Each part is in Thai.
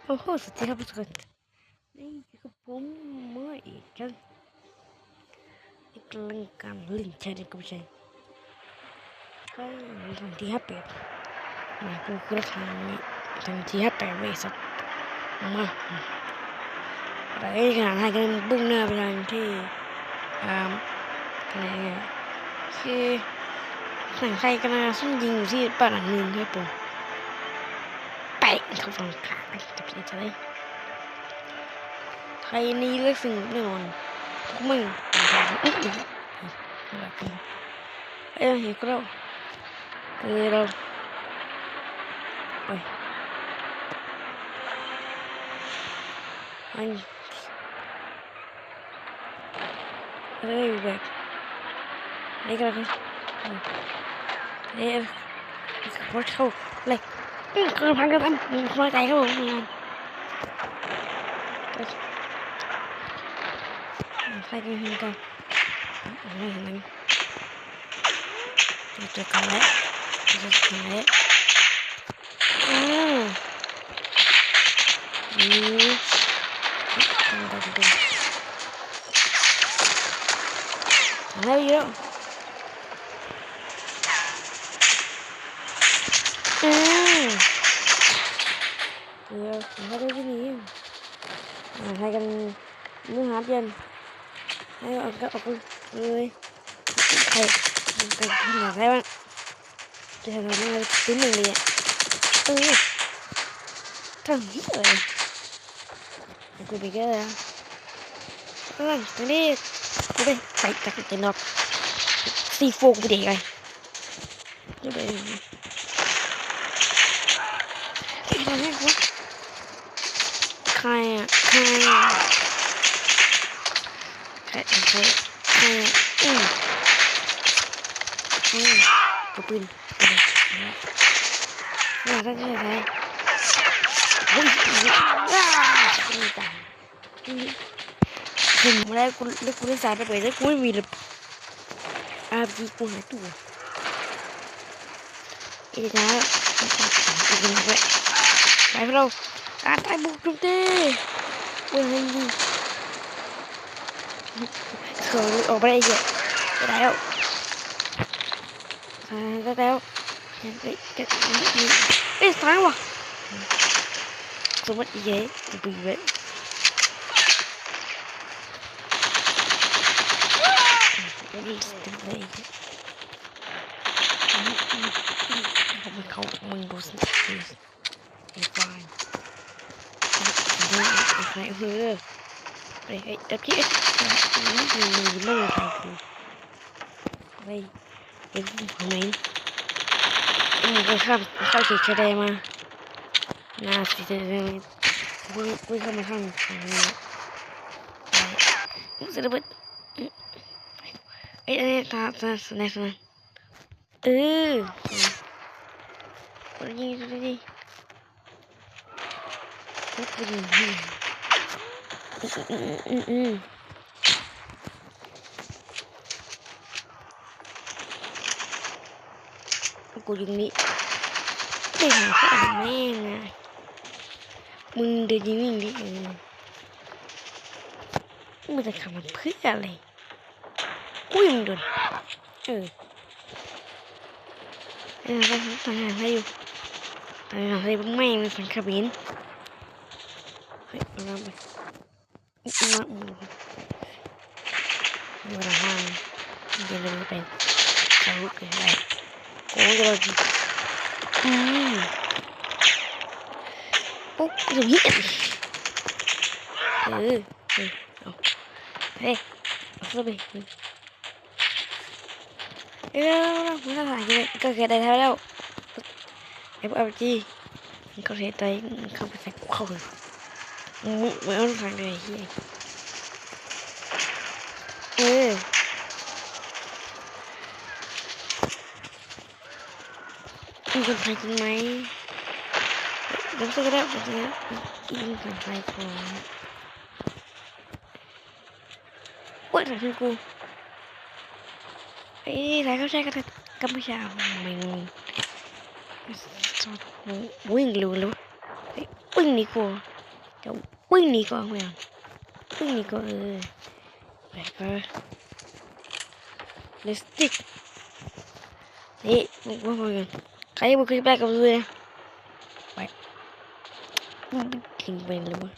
โอ้โหสุดที่ครับทุกคนนี่คือผมเมื่ออีกครั้งอีกเรื่องการเล่นแชร์ในกลุ่มแชร์ก็ในทางที่58นะคือทางที่58เวสัตมาแต่ขนาดให้กันบุ้งหน้าไปทางที่อะไรเงี้ยคือหนังไทยกันนะซุ่มยิงอยู่ที่บ้านหลังนึงครับผมแปะเขาฟังขาจะเป็นอะไรไทยนี้เลือกสิ่งแน่นอนพวกมึงเอ้ยเห็นก็แล้วเราโอ้ยอันอะไรแบบนี่ก็แล้วนี่รถเข้าเลยคือพันกระทำความใจครับผมใครกันเห็นกันอะไรเห็นมันจะกันแล้วจะกันแล้วนี่ทำได้ดีอะไรเยอะให้ได้ที่นี่ให้กันเนื้อหาเย็นให้เอาก็เอาเลยใครกันขนาดไหนวะจะทำอะไรติ้นหนึ่งเลยทำที่เลยกูไปก็แล้วตอนนี้กูไปใส่ตะกั่วน็อตซีโฟกูเด็กเลยนี่ไปทำให้กูใครกระปืนว่าถ้าใครไม่ตายผมแล้วกูได้สายไปแล้วกูไม่มีเลยพี่กูหายตัวอีกแล้วไปเราตายบุกจุดเต้เว้ยเขาออกไปได้เยอะไปแล้วแล้วซ้ายว่ะสมมติเย้กูไปเว้ยนี่ตึงเลยเขามึงบอสไอ้ควายไอ้ควายไอ้ดับที่มึงใครกูไปเป็นของไหนมึงไปเข้าเฉยแดงมาน่าสิจะวิ่งเข้ามาข้างนี้จะระเบิดเอ้ยตาสแนสนะตัวนี้ตัวนี้กูยิงนี่ไม่หาข้อแม่งไงมึงเดินยิงดิมึงจะขับมันเพื่ออะไรกูยังโดนก็ทำงานให้อยู่ทำงานให้ไม่มันสังขบินเฮ้ยเราไปเราห้างเดี๋ยวเราไปสรุปกันได้โอ้ยเราปุ๊บจะวิ่งเอาเฮ้ยเอาไปมันถ่ายก็เกิดได้แล้วไอ้พวกเอาจีเขาเสียใจเขาไปใส่กูเข้าเลยมึงเอาทางเลยเฮียมีคนไทยจริงไหมเดี๋ยวก็ได้แบบนี้กินคนไทยก่อนว่าแต่คือกูไอ้ไรเขาใช้กันกัมพูชามึงวิ่งเร็ววิ่งดีกว่า จะวิ่งหนีก่อนเพื่อนวิ่งหนีก่อนไปไปเลสติกนี่บุกมาเพื่อนใครบุกขึ้นไปกับเลยไปทิ้งไปเลยวะ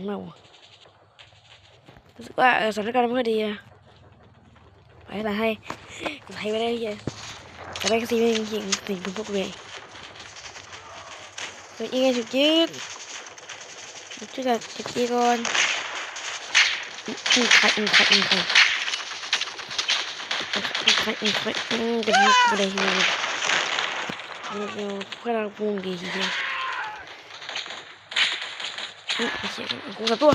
เมารู้สึกว่าสถานการณ์ไม่ค่อยดีอะไปละให้ไม่ได้เยอะแต่ได้ก็ซีเป็นยิงสิ่งเป็นพวกเลยเป็นยังไงสุดยืดจุดจัดจุดก่อนขัดจะมีอะไรอยู่เพื่อนเราปูงดีทีเดียวกูกับตัว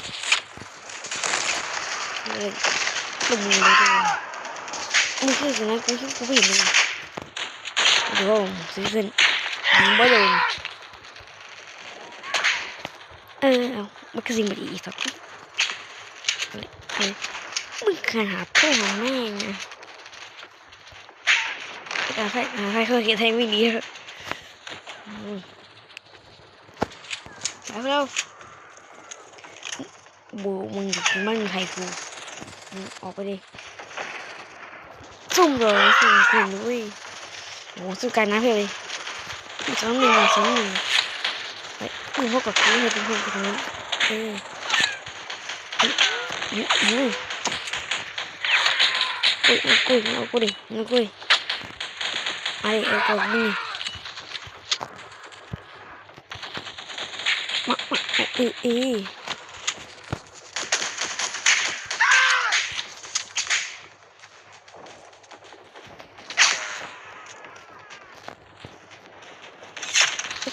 เลยตุ่มเลยมึงคือสิ่งนั้นกูไม่เห็นเลยเดี๋ยวซื้อเส้นยิงไม่โดนเอามันคือสิ่งไม่ดีสักมึงขนาดพ่อแม่นะใครเคยเห็นไทยไม่ดีเลยแล้วบูมึงมันไทยกูออกไปดิซุ่มเลยสุ่มด้วยโอ้สู้กันนะเพื่อนสองหนึ่งไปมึงพวกกับกูให้เป็นคนคนนั้นเอากูดิมาดิเอากูนี่มา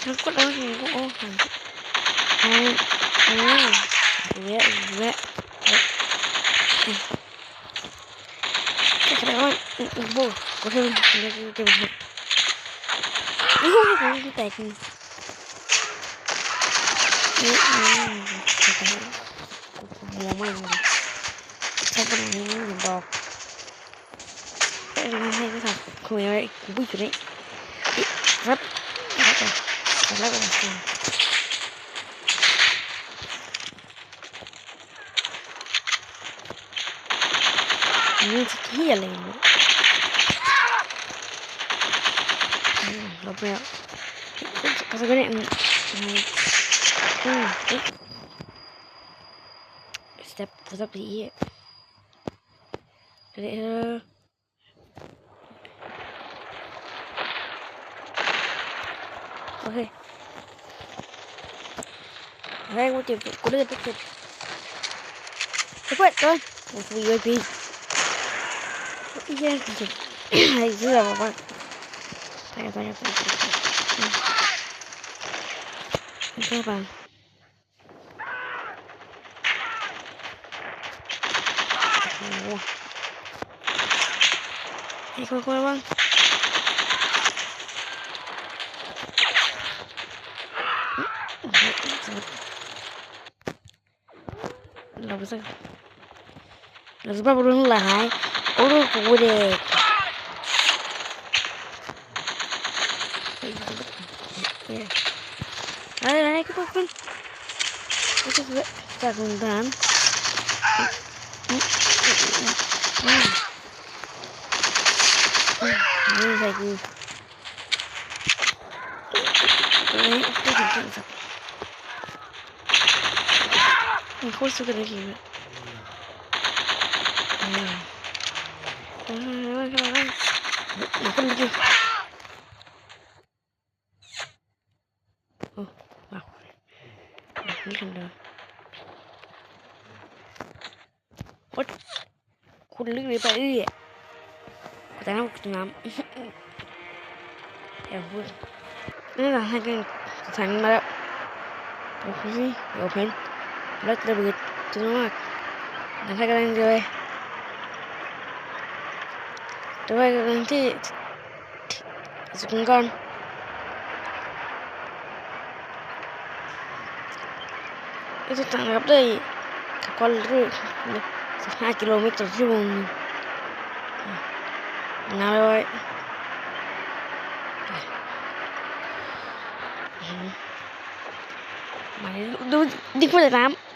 ฉันกดแล้วฉันก็โอ้หันแวะแต่ขนาดว่าโบ้ก็เท่านั้นจะเป็นโอ้โหแตกจริงมัวมากเลยใช้ขนาดนี้อย่าบอกให้ก็ทำคุยอะไรกูไม่อยู่นี่ครับแล้วก็นี่จะเที่ยอะไรเนี่ยลบแล้วก็จะเนี่ยstep ดีเดี๋ยวโอเคอะไรกูเจ็บกูเลือดเจ็บเปิดก่อนโอ้โหVIP iya gitu itu gak apa-apa saya itu bang oh ikut bang nggak bisa belum lah udah deh ayo kita pun itu kita guntan ini lagi aku suka lagi makan lagi oh wow ini kan dah what คุณลึกเลยไปแต่น้ำน้ำเดี๋ยวพูดนี่แหละให้กันสั่งมาแล้วโอเคเดี๋ยวเพนแล้วระเบิดจุดมากแล้วให้กันเลยด้วยกันที่สุดก่อนitu tangkap deh kapal itu 15 kilometer ชั่วโมงน่าเลย มาดูดิงมาจากน้ำ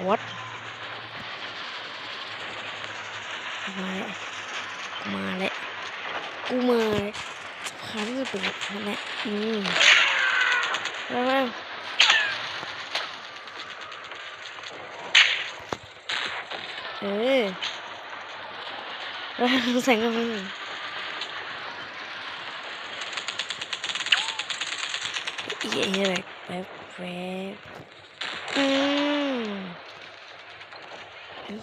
วัดมาแล้วกูมาเลยคาที่จะเป็นแบบนั้นแหละแล้วแล้วแสงกันมันเย่แบบ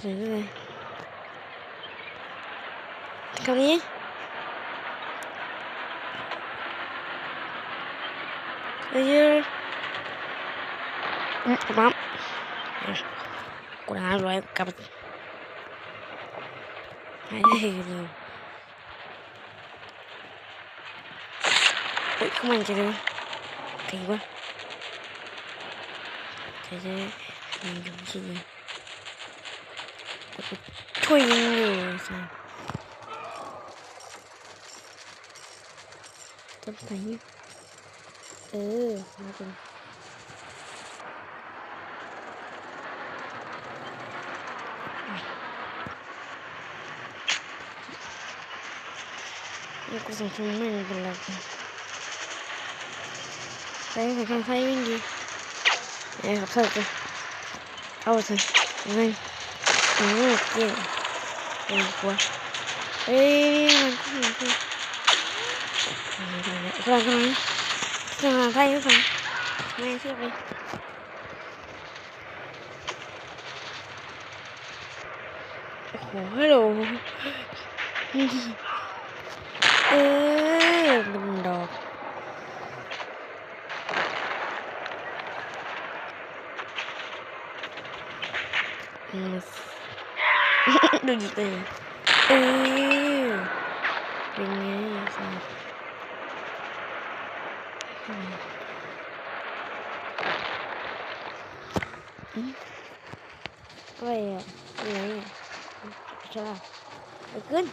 สวยเลยคราวนี้ปั๊มกูหาร้อยกับให้ได้เลยเฮ้ยขมันจะได้ไหมใครวะใครจะมีอยู่ที่นี่ช่วยยิงอยู่สิต้นไม้มาเป็นกูส่งทำไม่เป็นไรไปกันไฟวิ่งดีครับเถอะเอาเถอะไม่เก่งกลัวมันกำลังไฟไม่ฟังไม่เชื่อไปโอ้โหฮัลโหลมันดอกดูดิเลยเป็นไงสิอะไรอ่ะอะไรอ่ะใช่ป่ะไปขึ้น